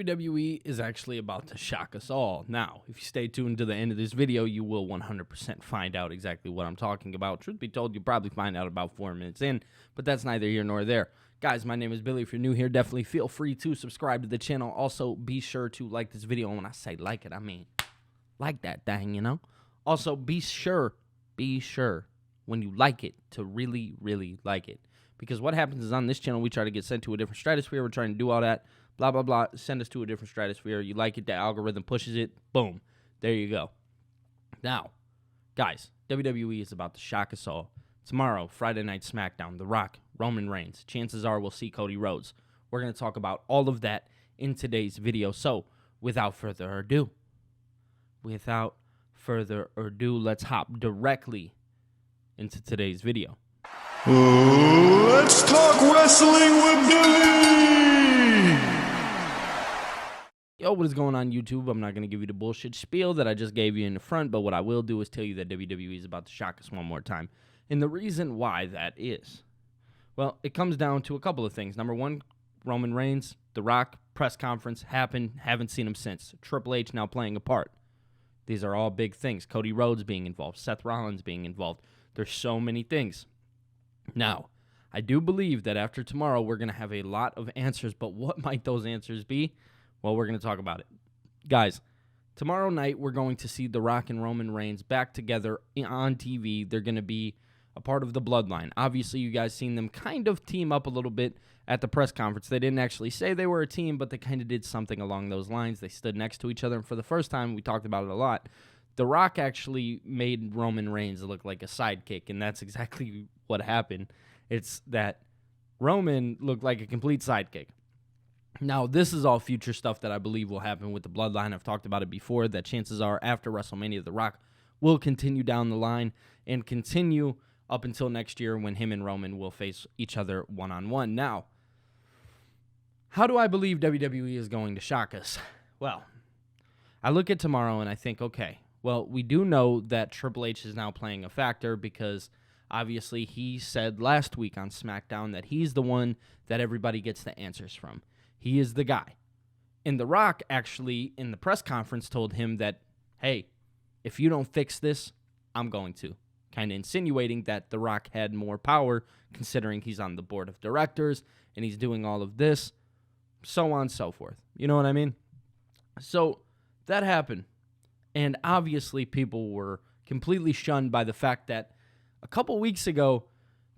WWE is actually about to shock us all. Now, if you stay tuned to the end of this video, you will 100% find out exactly what I'm talking about. Truth be told, you'll probably find out about 4 minutes in, but that's neither here nor there. Guys, my name is Billy. If you're new here, definitely feel free to subscribe to the channel. Also, be sure to like this video. And when I say like it, I mean like that thing, you know? Also, be sure when you like it to really, really like it. Because what happens is on this channel, we try to get sent to a different stratosphere. We're trying to do all that. Blah, blah, blah. Send us to a different stratosphere. You like it, the algorithm pushes it. Boom. There you go. Now, guys, WWE is about to shock us all. Tomorrow, Friday Night SmackDown, The Rock, Roman Reigns. Chances are we'll see Cody Rhodes. We're going to talk about all of that in today's video. So, without further ado, let's hop directly into today's video. Let's talk wrestling with Billy! Yo, what is going on, YouTube? I'm not going to give you the bullshit spiel that I just gave you in the front, but what I will do is tell you that WWE is about to shock us one more time. And the reason why that is, well, it comes down to a couple of things. Number one, Roman Reigns, The Rock, press conference happened, haven't seen him since. Triple H now playing a part. These are all big things. Cody Rhodes being involved, Seth Rollins being involved. There's so many things. Now, I do believe that after tomorrow, we're going to have a lot of answers, but what might those answers be? Well, we're going to talk about it. Guys, tomorrow night, we're going to see The Rock and Roman Reigns back together on TV. They're going to be a part of the bloodline. Obviously, you guys seen them kind of team up a little bit at the press conference. They didn't actually say they were a team, but they kind of did something along those lines. They stood next to each other, and for the first time, we talked about it a lot. The Rock actually made Roman Reigns look like a sidekick, and that's exactly what happened. It's that Roman looked like a complete sidekick. Now, this is all future stuff that I believe will happen with the bloodline. I've talked about it before, that chances are after WrestleMania, The Rock will continue down the line and continue up until next year when him and Roman will face each other one-on-one. Now, how do I believe WWE is going to shock us? Well, I look at tomorrow and I think, okay, well, we do know that Triple H is now playing a factor because obviously he said last week on SmackDown that he's the one that everybody gets the answers from. He is the guy. And The Rock actually in the press conference told him that, hey, if you don't fix this, I'm going to. Kind of insinuating that The Rock had more power considering he's on the board of directors and he's doing all of this, so on and so forth. You know what I mean? So that happened. And obviously people were completely shunned by the fact that a couple weeks ago,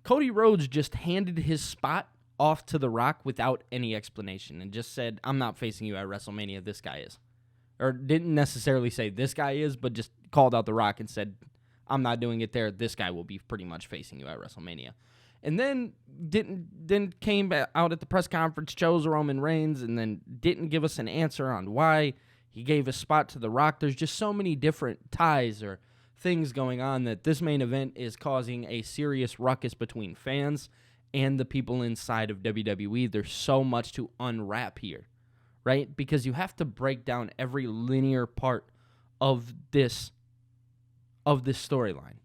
Cody Rhodes just handed his spot off to The Rock without any explanation and just said, I'm not facing you at WrestleMania, this guy is. Or didn't necessarily say this guy is, but just called out The Rock and said, I'm not doing it there, this guy will be pretty much facing you at WrestleMania. And then came out at the press conference, chose Roman Reigns, and then didn't give us an answer on why he gave a spot to The Rock. There's just so many different ties or things going on that this main event is causing a serious ruckus between fans and the people inside of WWE. There's so much to unwrap here, right? Because you have to break down every linear part of this storyline.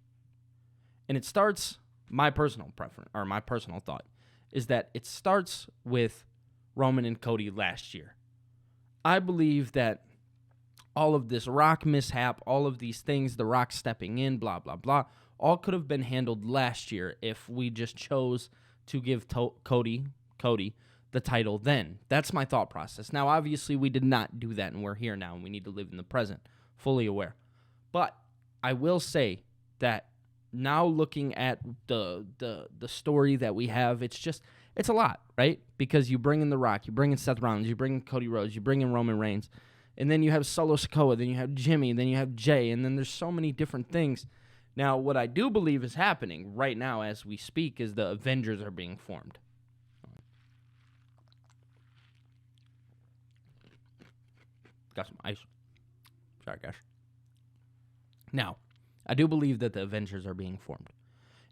And it starts, my personal preference, or my personal thought, is that it starts with Roman and Cody last year. I believe that all of this Rock mishap, all of these things, The Rock stepping in, blah, blah, blah, all could have been handled last year if we just chose to give Cody the title then. That's my thought process. Now, obviously, we did not do that, and we're here now, and we need to live in the present, fully aware. But I will say that now looking at the story that we have, it's a lot, right? Because you bring in The Rock, you bring in Seth Rollins, you bring in Cody Rhodes, you bring in Roman Reigns, and then you have Solo Sikoa, then you have Jimmy, then you have Jay, and then there's so many different things. Now, what I do believe is happening right now as we speak is the Avengers are being formed. Got some ice. Sorry, guys. Now, I do believe that the Avengers are being formed.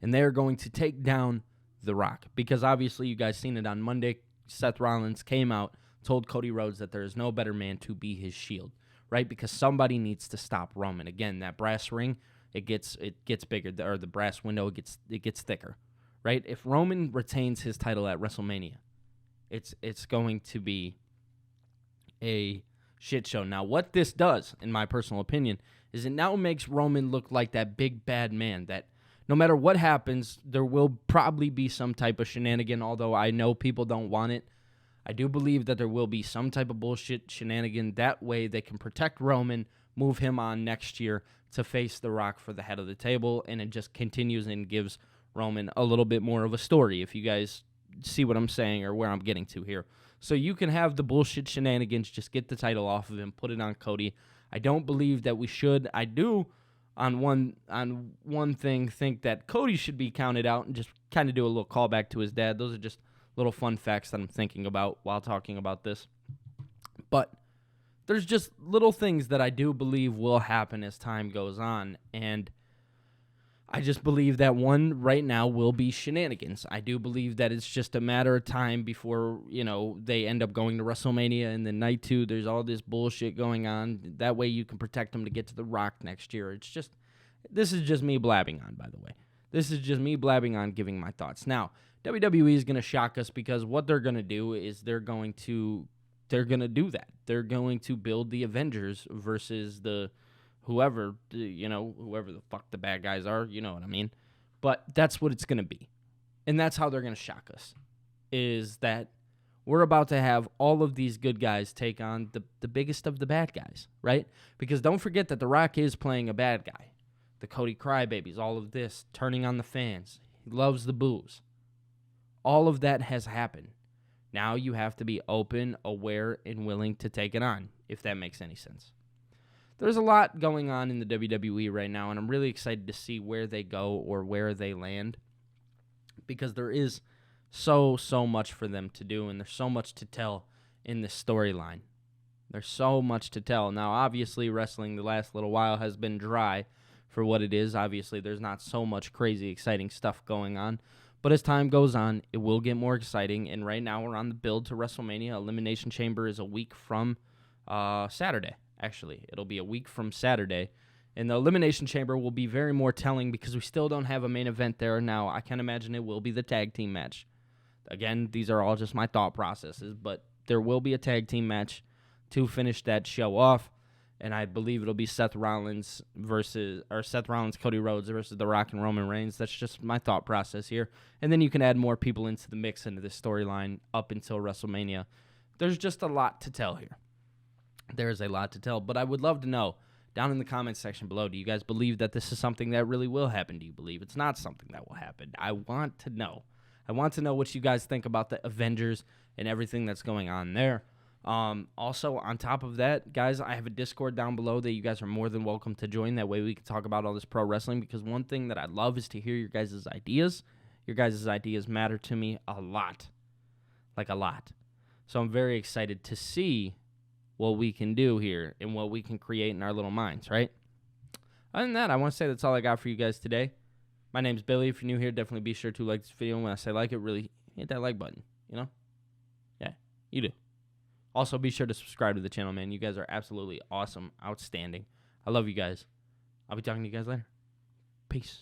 And they are going to take down The Rock. Because obviously, you guys seen it on Monday. Seth Rollins came out, told Cody Rhodes that there is no better man to be his shield. Right? Because somebody needs to stop Roman. Again, that brass ring, it gets bigger. Or the brass window, it gets thicker. Right? If Roman retains his title at WrestleMania, it's going to be a shit show. Now, what this does, in my personal opinion, is it now makes Roman look like that big bad man that no matter what happens, there will probably be some type of shenanigan, although I know people don't want it. I do believe that there will be some type of bullshit shenanigan. That way they can protect Roman, move him on next year to face The Rock for the head of the table, and it just continues and gives Roman a little bit more of a story, if you guys see what I'm saying or where I'm getting to here. So you can have the bullshit shenanigans, just get the title off of him, put it on Cody. I don't believe that we should. I do, on one thing, think that Cody should be counted out and just kind of do a little callback to his dad. Those are just little fun facts that I'm thinking about while talking about this. But there's just little things that I do believe will happen as time goes on, and I just believe that one right now will be shenanigans. I do believe that it's just a matter of time before, they end up going to WrestleMania, and then night 2, there's all this bullshit going on. That way you can protect them to get to The Rock next year. This is just me blabbing on, by the way. This is just me blabbing on, giving my thoughts. Now, WWE is going to shock us because what they're going to do is they're going to do that. They're going to build the Avengers versus whoever the fuck the bad guys are, you know what I mean? But that's what it's going to be. And that's how they're going to shock us, is that we're about to have all of these good guys take on the biggest of the bad guys, right? Because don't forget that The Rock is playing a bad guy. The Cody Crybabies, all of this, turning on the fans. He loves the booze. All of that has happened. Now you have to be open, aware, and willing to take it on, if that makes any sense. There's a lot going on in the WWE right now, and I'm really excited to see where they go or where they land, because there is so much for them to do, and there's so much to tell in this storyline. There's so much to tell. Now, obviously, wrestling the last little while has been dry for what it is. Obviously, there's not so much crazy, exciting stuff going on. But as time goes on, it will get more exciting, and right now we're on the build to WrestleMania. Elimination Chamber is a week from Saturday. Actually, it'll be a week from Saturday, and the Elimination Chamber will be very more telling because we still don't have a main event there. Now, I can imagine it will be the tag team match. Again, these are all just my thought processes, but there will be a tag team match to finish that show off, and I believe it'll be Seth Rollins, Cody Rhodes versus The Rock and Roman Reigns. That's just my thought process here, and then you can add more people into the mix into this storyline up until WrestleMania. There's just a lot to tell here. There is a lot to tell, but I would love to know down in the comments section below, do you guys believe that this is something that really will happen? Do you believe it's not something that will happen? I want to know. I want to know what you guys think about the Avengers and everything that's going on there. Also, on top of that, guys, I have a Discord down below that you guys are more than welcome to join. That way we can talk about all this pro wrestling, because one thing that I love is to hear your guys' ideas. Your guys' ideas matter to me a lot. Like a lot. So I'm very excited to see what we can do here and what we can create in our little minds, right? Other than that, I want to say that's all I got for you guys today. My name's Billy. If you're new here, definitely be sure to like this video. And when I say like it, really hit that like button, Yeah, you do. Also, be sure to subscribe to the channel, man. You guys are absolutely awesome, outstanding. I love you guys. I'll be talking to you guys later. Peace.